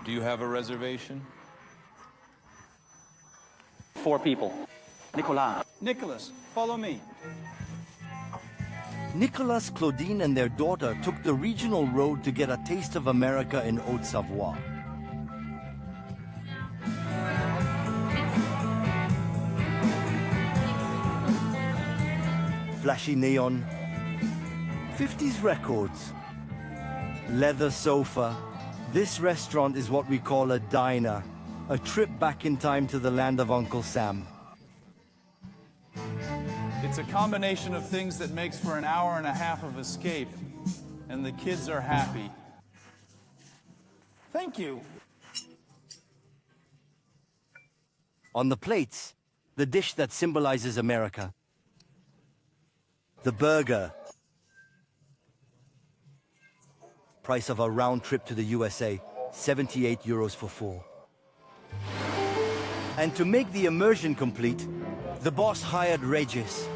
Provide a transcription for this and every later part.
Do you have a reservation? 4 people. Nicolas. Nicholas, follow me. Nicolas, Claudine, and their daughter took the regional road to get a taste of America in Haute-Savoie. Flashy neon, 50s records, leather sofa. This restaurant is what we call a diner, a trip back in time to the land of Uncle Sam. It's a combination of things that makes for an hour and a half of escape, and the kids are happy. Thank you. On the plates, the dish that symbolizes America. The burger. Price of a round trip to the USA, 78 euros for 4. And to make the immersion complete, the boss hired Regis,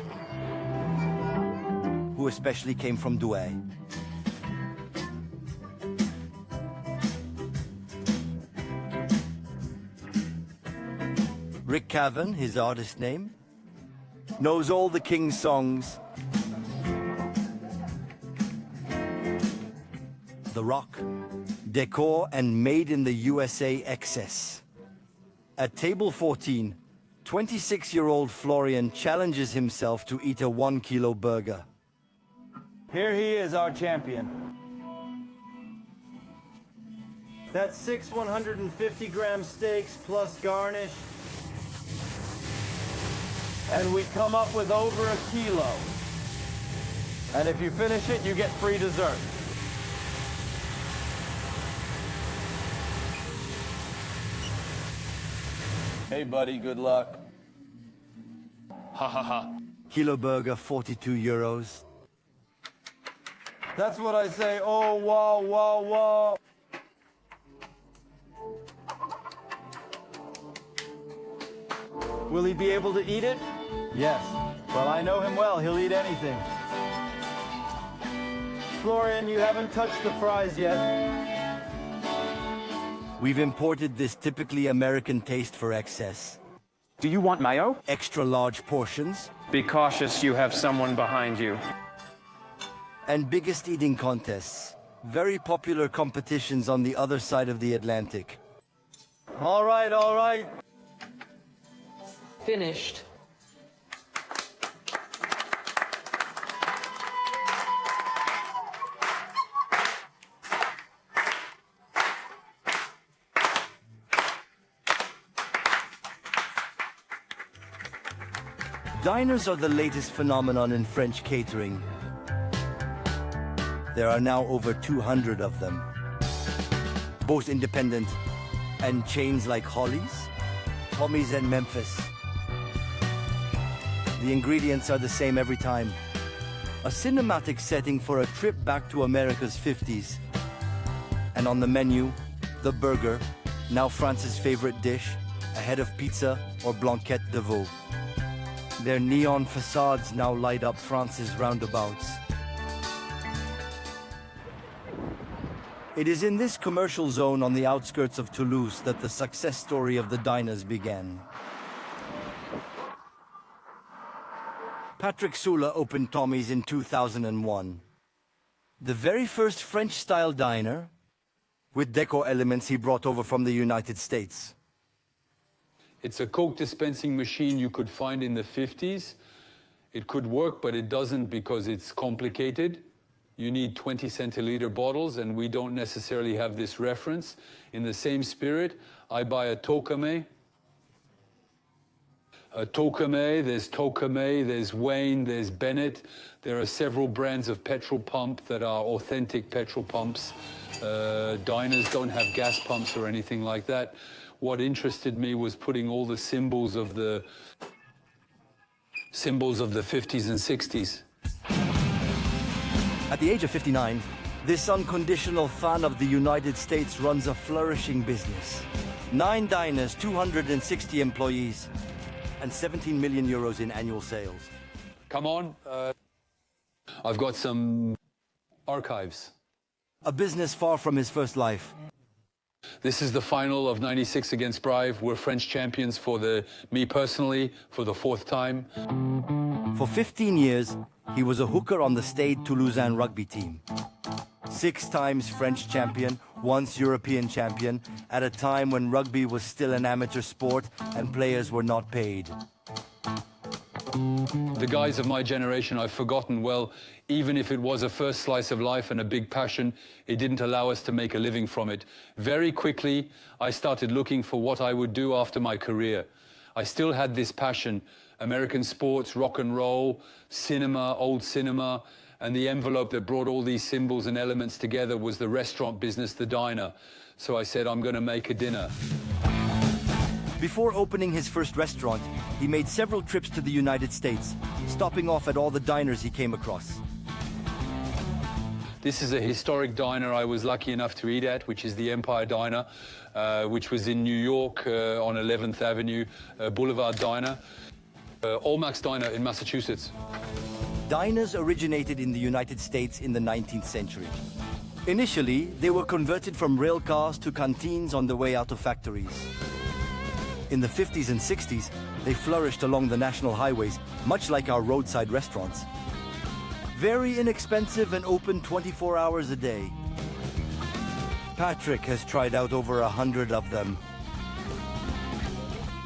who especially came from Douai. Rick Cavan, his artist name, knows all the King's songs. The Rock, decor, and made in the USA excess. At table 14, 26-year-old Florian challenges himself to eat a 1-kilo burger. Here he is, our champion. That's 6 150-gram steaks plus garnish. And we come up with over a kilo. And if you finish it, you get free dessert. Hey, buddy, good luck. Ha ha ha. Kilo burger, 42 euros. That's what I say. Oh, wow, wow, wow. Will he be able to eat it? Yes. Well, I know him well. He'll eat anything. Florian, you haven't touched the fries yet. We've imported this typically American taste for excess. Do you want mayo? Extra large portions. Be cautious, you have someone behind you. And biggest eating contests. Very popular competitions on the other side of the Atlantic. All right, all right. Finished. Diners are the latest phenomenon in French catering. There are now over 200 of them. Both independent and chains like Holly's, Tommy's, and Memphis. The ingredients are the same every time. A cinematic setting for a trip back to America's 50s. And on the menu, the burger, now France's favorite dish, ahead of pizza or blanquette de veau. Their neon facades now light up France's roundabouts. It is in this commercial zone on the outskirts of Toulouse that the success story of the diners began. Patrick Soula opened Tommy's in 2001. The very first French-style diner, with decor elements he brought over from the United States. It's a Coke dispensing machine you could find in the 50s. It could work, but it doesn't because it's complicated. You need 20 centiliter bottles, and we don't necessarily have this reference. In the same spirit, I buy a Tokame. There's Wayne, there's Bennett. There are several brands of petrol pump that are authentic petrol pumps. Diners don't have gas pumps or anything like that. What interested me was putting all the symbols of the 50s and 60s. At the age of 59, this unconditional fan of the United States runs a flourishing business. 9 diners, 260 employees, and 17 million euros in annual sales. Come on, I've got some archives. A business far from his first life. This is the final of '96 against Brive. We're French champions me personally, for the 4th time. For 15 years, he was a hooker on the Stade Toulousain rugby team. 6 times French champion, once European champion, at a time when rugby was still an amateur sport and players were not paid. The guys of my generation, I've forgotten, well, even if it was a first slice of life and a big passion, it didn't allow us to make a living from it. Very quickly, I started looking for what I would do after my career. I still had this passion, American sports, rock and roll, cinema, old cinema, and the envelope that brought all these symbols and elements together was the restaurant business, the diner. So I said, I'm going to make a dinner. Before opening his first restaurant, he made several trips to the United States, stopping off at all the diners he came across. This is a historic diner I was lucky enough to eat at, which is the Empire Diner, which was in New York on 11th Avenue, Boulevard Diner. Olmac's Diner in Massachusetts. Diners originated in the United States in the 19th century. Initially, they were converted from rail cars to canteens on the way out of factories. In the 50s and 60s, they flourished along the national highways, much like our roadside restaurants. Very inexpensive and open 24 hours a day. Patrick has tried out over 100 of them.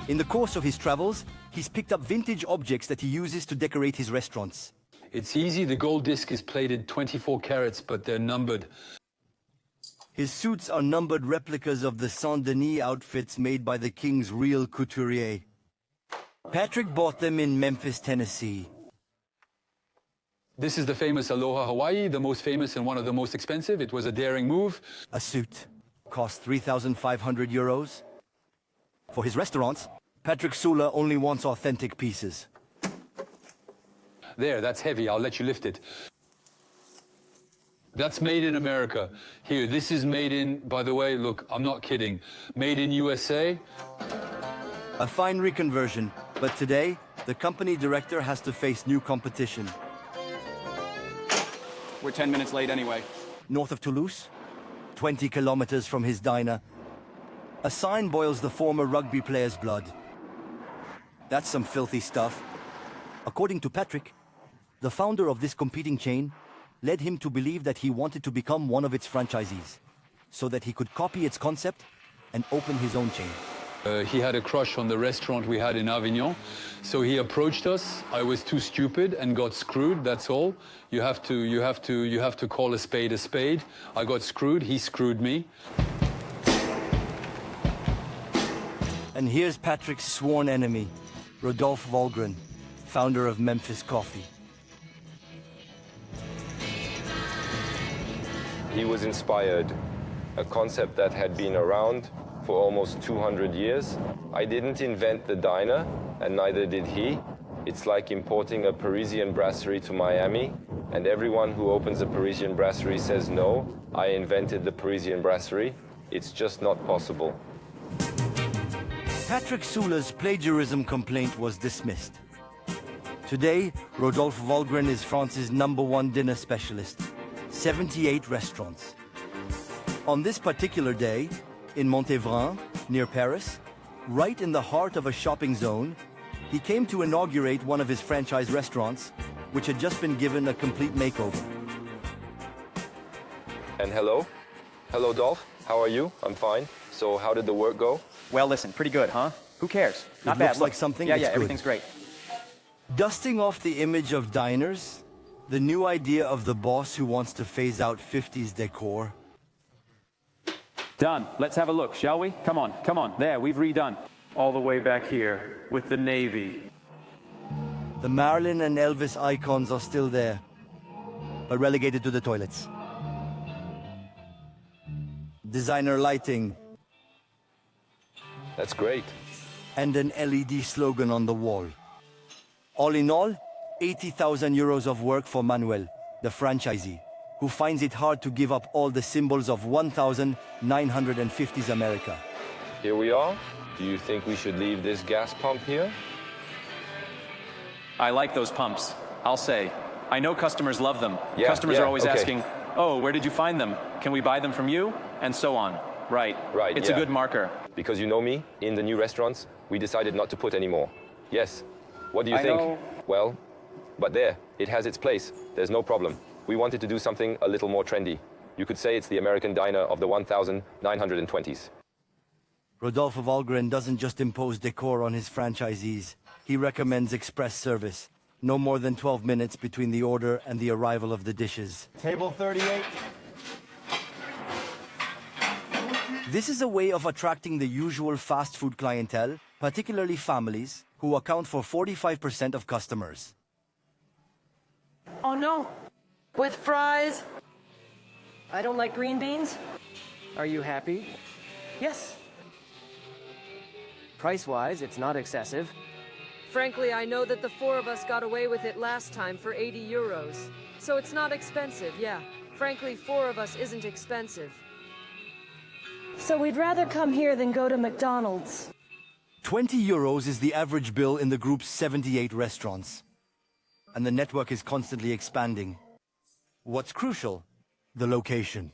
In the course of his travels, he's picked up vintage objects that he uses to decorate his restaurants. It's easy, the gold disc is plated 24 carats, but they're numbered. His suits are numbered replicas of the Saint-Denis outfits made by the king's real couturier. Patrick bought them in Memphis, Tennessee. This is the famous Aloha Hawaii, the most famous and one of the most expensive. It was a daring move. A suit cost 3,500 euros. For his restaurants, Patrick Sula only wants authentic pieces. There, that's heavy. I'll let you lift it. That's made in America. Here, this is made in, by the way, look, I'm not kidding, made in USA. A fine reconversion, but today, the company director has to face new competition. We're 10 minutes late anyway. North of Toulouse, 20 kilometers from his diner, a sign boils the former rugby player's blood. That's some filthy stuff. According to Patrick, the founder of this competing chain led him to believe that he wanted to become one of its franchisees, so that he could copy its concept and open his own chain. He had a crush on the restaurant we had in Avignon, so he approached us. I was too stupid and got screwed, that's all. You have to call a spade a spade. I got screwed, he screwed me. And here's Patrick's sworn enemy, Rodolphe Volgren, founder of Memphis Coffee. He was inspired, a concept that had been around for almost 200 years. I didn't invent the diner, and neither did he. It's like importing a Parisian brasserie to Miami, and everyone who opens a Parisian brasserie says, no, I invented the Parisian brasserie. It's just not possible. Patrick Sula's plagiarism complaint was dismissed. Today, Rodolphe Volgren is France's #1 dinner specialist. 78 restaurants. On this particular day, in Montévrain, near Paris, right in the heart of a shopping zone, he came to inaugurate one of his franchise restaurants, which had just been given a complete makeover. And hello? Hello, Dolph. How are you? I'm fine. So how did the work go? Well, listen, pretty good, huh? Who cares? Not It bad. looks like something Yeah, that's yeah, good. everything's great. Dusting off the image of diners, the new idea of the boss who wants to phase out 50s decor. Done. Let's have a look, shall we? Come on, come on. There, we've redone. All the way back here with the Navy. The Marilyn and Elvis icons are still there, but relegated to the toilets. Designer lighting, That's great. and an LED slogan on the wall. All in all, 80,000 euros of work for Manuel, the franchisee, who finds it hard to give up all the symbols of 1950s America. Here we are. Do you think we should leave this gas pump here? I like those pumps, I'll say. I know customers love them. Yeah, Customers are always okay. asking, oh, where did you find them? Can we buy them from you? And so on. Right. Right, It's yeah. a good marker. Because you know me, in the new restaurants, we decided not to put any more. Yes. What do you I think? know. Well, but there, it has its place. There's no problem. We wanted to do something a little more trendy. You could say it's the American diner of the 1920s. Rodolphe of Algren doesn't just impose decor on his franchisees. He recommends express service. No more than 12 minutes between the order and the arrival of the dishes. Table 38. This is a way of attracting the usual fast food clientele, particularly families, who account for 45% of customers. Oh no, with fries. I don't like green beans. Are you happy? Yes. Price-wise, it's not excessive. Frankly, I know that the four of us got away with it last time for 80 euros. So it's not expensive, yeah. Frankly, four of us isn't expensive. So we'd rather come here than go to McDonald's. 20 euros is the average bill in the group's 78 restaurants. And the network is constantly expanding. What's crucial? The location.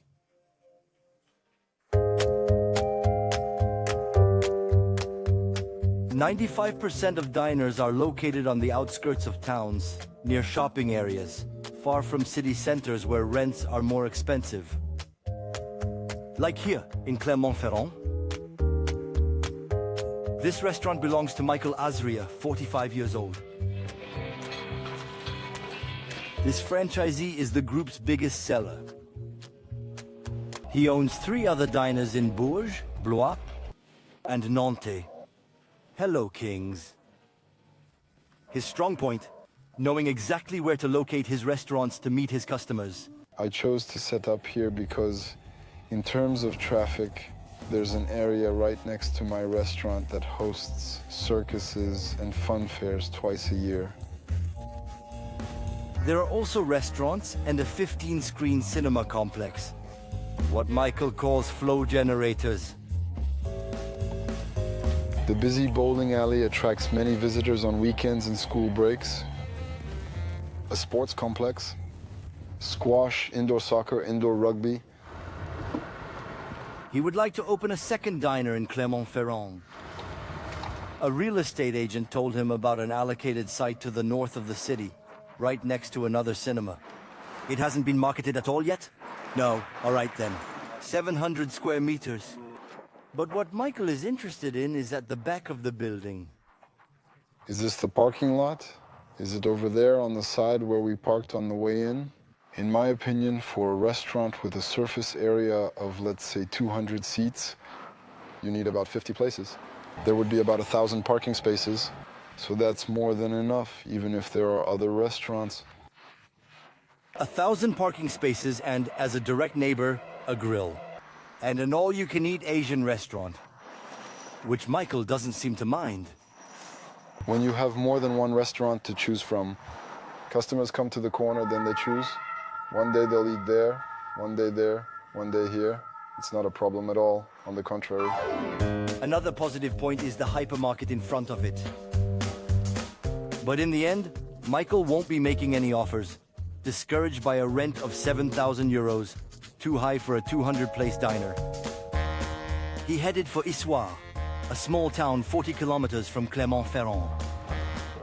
"95% of diners are located on the outskirts of towns, near shopping areas, far from city centers where rents are more expensive. Like here, in Clermont-Ferrand. This restaurant belongs to Michael Azria, 45 years old. This franchisee is the group's biggest seller. He owns 3 other diners in Bourges, Blois, and Nantes. Hello, kings. His strong point, knowing exactly where to locate his restaurants to meet his customers. I chose to set up here because in terms of traffic, there's an area right next to my restaurant that hosts circuses and fun fairs twice a year. There are also restaurants and a 15-screen cinema complex, what Michael calls flow generators. The busy bowling alley attracts many visitors on weekends and school breaks. A sports complex, squash, indoor soccer, indoor rugby. He would like to open a second diner in Clermont-Ferrand. A real estate agent told him about an allocated site to the north of the city, right next to another cinema. It hasn't been marketed at all yet? No, all right then. 700 square meters. But what Michael is interested in is at the back of the building. Is this the parking lot? Is it over there on the side where we parked on the way in? In my opinion, for a restaurant with a surface area of, let's say, 200 seats, you need about 50 places. There would be about 1,000 parking spaces, so that's more than enough, even if there are other restaurants. 1,000 parking spaces and, as a direct neighbor, a grill. And an all-you-can-eat Asian restaurant, which Michael doesn't seem to mind. When you have more than one restaurant to choose from, customers come to the corner, then they choose. One day they'll eat there, one day there, one day here. It's not a problem at all, on the contrary. Another positive point is the hypermarket in front of it. But in the end, Michael won't be making any offers, discouraged by a rent of 7,000 euros, too high for a 200-place diner. He headed for Issoire, a small town 40 kilometers from Clermont-Ferrand.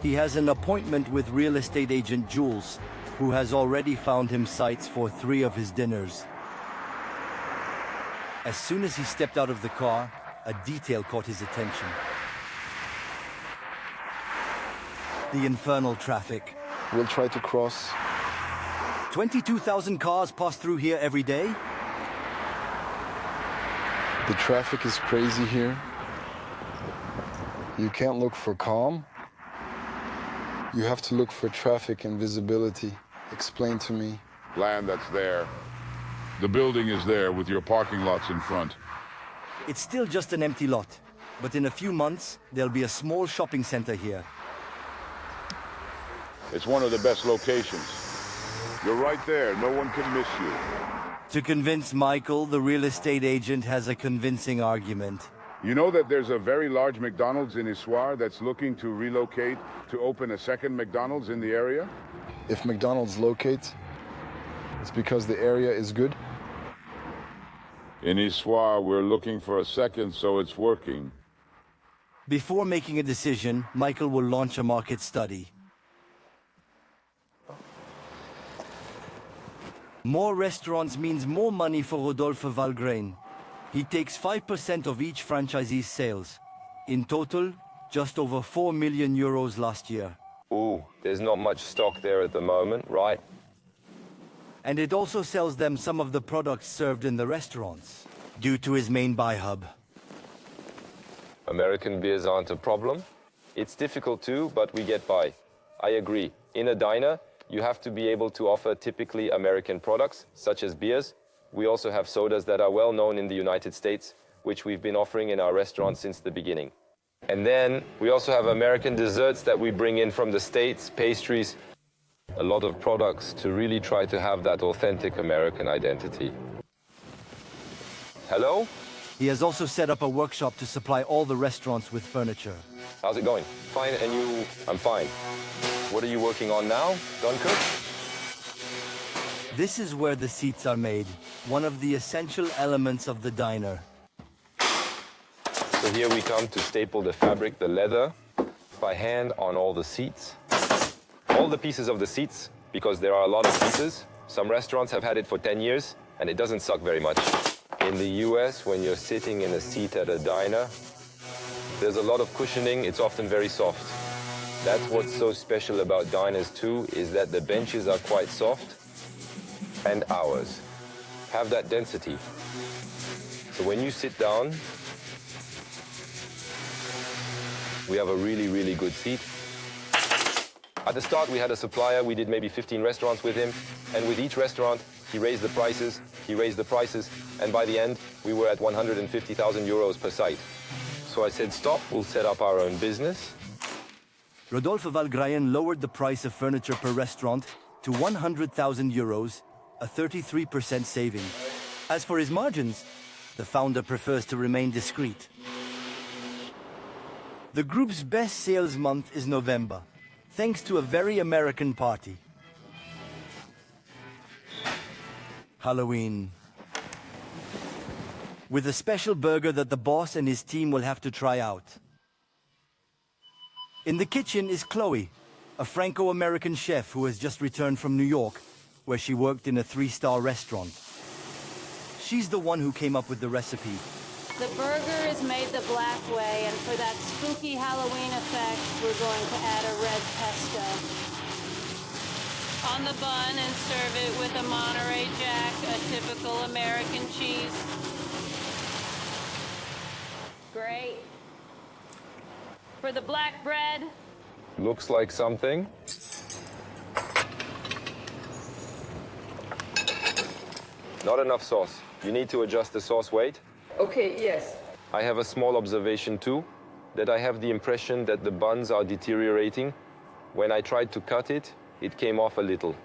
He has an appointment with real estate agent Jules, who has already found him sites for 3 of his dinners. As soon as he stepped out of the car, a detail caught his attention. The infernal traffic. We'll try to cross. 22,000 cars pass through here every day? The traffic is crazy here. You can't look for calm. You have to look for traffic and visibility. Explain to me. Land that's there. The building is there with your parking lots in front. It's still just an empty lot, but in a few months, there'll be a small shopping center here. It's one of the best locations. You're right there. No one can miss you. To convince Michael, the real estate agent has a convincing argument. You know that there's a very large McDonald's in Issoire that's looking to relocate to open a second McDonald's in the area? If McDonald's locates, it's because the area is good. In Issoire, we're looking for a second, so it's working. Before making a decision, Michael will launch a market study. More restaurants means more money for Rodolphe Valgrain. He takes 5% of each franchisee's sales. In total, just over 4 million euros last year. Ooh, there's not much stock there at the moment, right? And it also sells them some of the products served in the restaurants, due to his main buy hub. American beers aren't a problem. It's difficult too, but we get by. I agree. In a diner, you have to be able to offer typically American products, such as beers. We also have sodas that are well known in the United States, which we've been offering in our restaurants since the beginning. And then we also have American desserts that we bring in from the States, pastries, a lot of products to really try to have that authentic American identity. Hello? He has also set up a workshop to supply all the restaurants with furniture. How's it going? Fine, and you? I'm fine. What are you working on now? Dunkirk? This is where the seats are made, one of the essential elements of the diner. So here we come to staple the fabric, the leather, by hand on all the seats. All the pieces of the seats, because there are a lot of pieces. Some restaurants have had it for 10 years, and it doesn't suck very much. In the US, when you're sitting in a seat at a diner, there's a lot of cushioning, it's often very soft. That's what's so special about diners too, is that the benches are quite soft, and ours have that density. So when you sit down, we have a really, really good seat. At the start, we had a supplier, we did maybe 15 restaurants with him, and with each restaurant, he raised the prices, and by the end, we were at 150,000 euros per site. So I said, stop, we'll set up our own business. Rodolphe Valgrain lowered the price of furniture per restaurant to 100,000 euros, a 33% saving. As for his margins, the founder prefers to remain discreet. The group's best sales month is November, thanks to a very American party. Halloween. With a special burger that the boss and his team will have to try out. In the kitchen is Chloe, a Franco-American chef who has just returned from New York, where she worked in a 3-star restaurant. She's the one who came up with the recipe. The burger is made the black way, and for that spooky Halloween effect, we're going to add a red pesto. On the bun and serve it with a Monterey Jack, a typical American cheese. Great. For the black bread. Looks like something. Not enough sauce. You need to adjust the sauce weight. Okay, yes. I have a small observation too, that I have the impression that the buns are deteriorating. When I tried to cut it, it came off a little.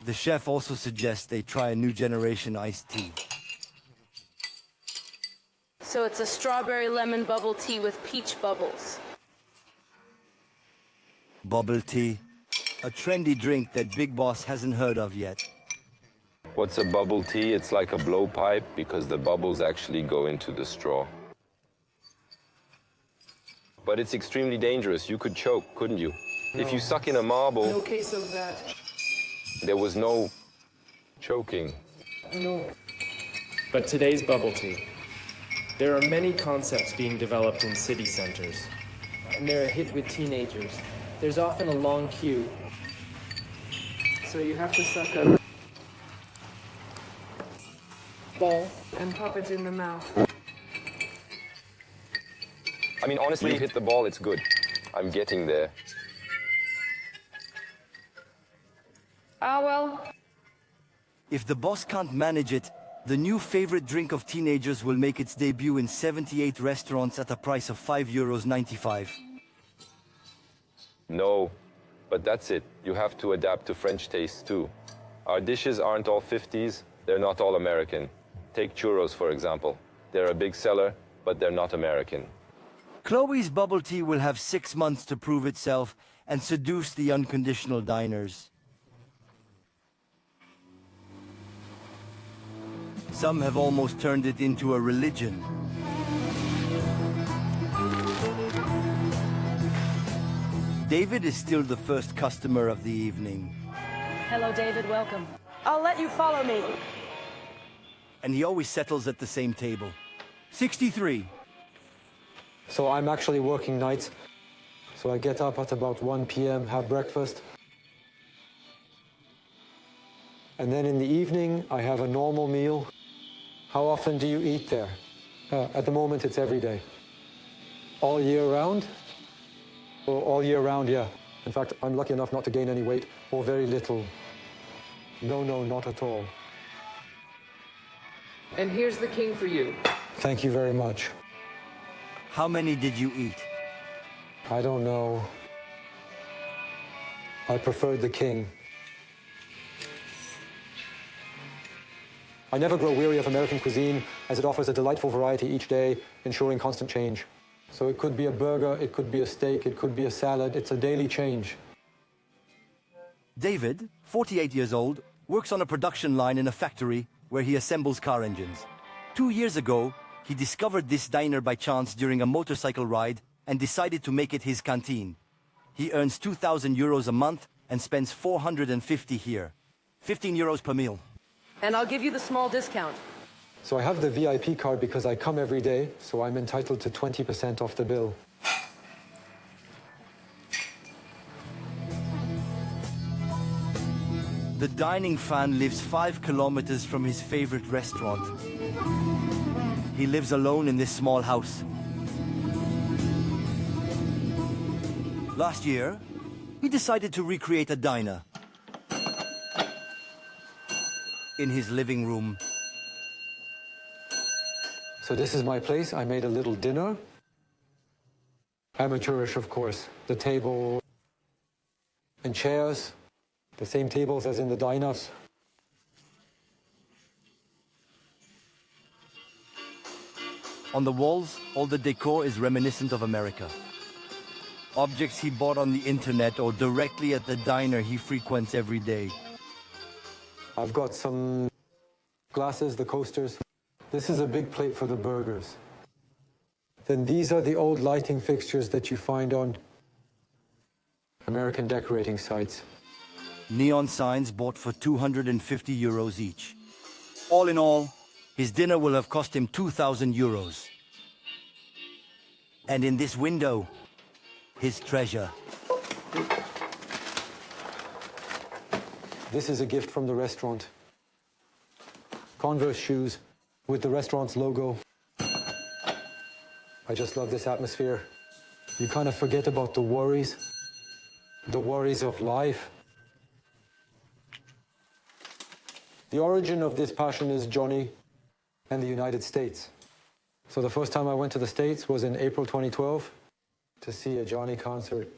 The chef also suggests they try a new generation iced tea. So it's a strawberry lemon bubble tea with peach bubbles. Bubble tea, a trendy drink that Big Boss hasn't heard of yet. What's a bubble tea? It's like a blowpipe because the bubbles actually go into the straw. But it's extremely dangerous. You could choke, couldn't you? No. If you suck in a marble... No case of that. There was no choking. No. But today's bubble tea. There are many concepts being developed in city centers. And they're a hit with teenagers. There's often a long queue. So you have to suck a ball and pop it in the mouth. I mean, honestly, you hit the ball, it's good. I'm getting there. Ah, well. If the boss can't manage it, the new favorite drink of teenagers will make its debut in 78 restaurants at a price of €5.95. No, but that's it. You have to adapt to French tastes too. Our dishes aren't all 50s, they're not all American. Take churros, for example. They're a big seller, but they're not American. Chloe's bubble tea will have 6 months to prove itself and seduce the unconditional diners. Some have almost turned it into a religion. David is still the first customer of the evening. Hello, David. Welcome. I'll let you follow me. And he always settles at the same table. 63. So I'm actually working nights. So I get up at about 1 p.m., have breakfast. And then in the evening, I have a normal meal. How often do you eat there? At the moment, it's every day. All year round? Well, all year round, yeah. In fact, I'm lucky enough not to gain any weight, or very little. No, not at all. And here's the king for you. Thank you very much. How many did you eat? I don't know. I preferred the king. I never grow weary of American cuisine, as it offers a delightful variety each day, ensuring constant change. So it could be a burger, it could be a steak, it could be a salad. It's a daily change. David, 48 years old, works on a production line in a factory where he assembles car engines. 2 years ago, he discovered this diner by chance during a motorcycle ride and decided to make it his canteen. He earns 2,000 euros a month and spends 450 here. 15 euros per meal. And I'll give you the small discount. So I have the VIP card because I come every day, so I'm entitled to 20% off the bill. The dining fan lives 5 kilometers from his favorite restaurant. He lives alone in this small house. Last year, he decided to recreate a diner in his living room. So this is my place. I made a little dinner. Amateurish, of course. The table and chairs, the same tables as in the diners. On the walls, all the decor is reminiscent of America. Objects he bought on the internet or directly at the diner he frequents every day. I've got some glasses, the coasters. This is a big plate for the burgers. Then these are the old lighting fixtures that you find on American decorating sites. Neon signs bought for 250 euros each. All in all, his dinner will have cost him 2,000 euros. And in this window, his treasure. This is a gift from the restaurant. Converse shoes with the restaurant's logo. I just love this atmosphere. You kind of forget about the worries of life. The origin of this passion is Johnny and the United States. So the first time I went to the States was in April 2012 to see a Johnny concert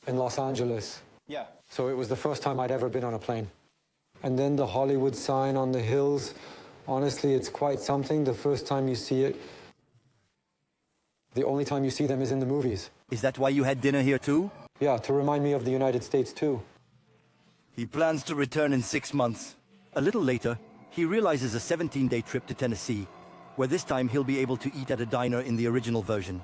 in Los Angeles. Yeah. So it was the first time I'd ever been on a plane. And then the Hollywood sign on the hills. Honestly, it's quite something the first time you see it. The only time you see them is in the movies. Is that why you had dinner here too? Yeah, to remind me of the United States too. He plans to return in 6 months. A little later, he realizes a 17-day trip to Tennessee, where this time he'll be able to eat at a diner in the original version.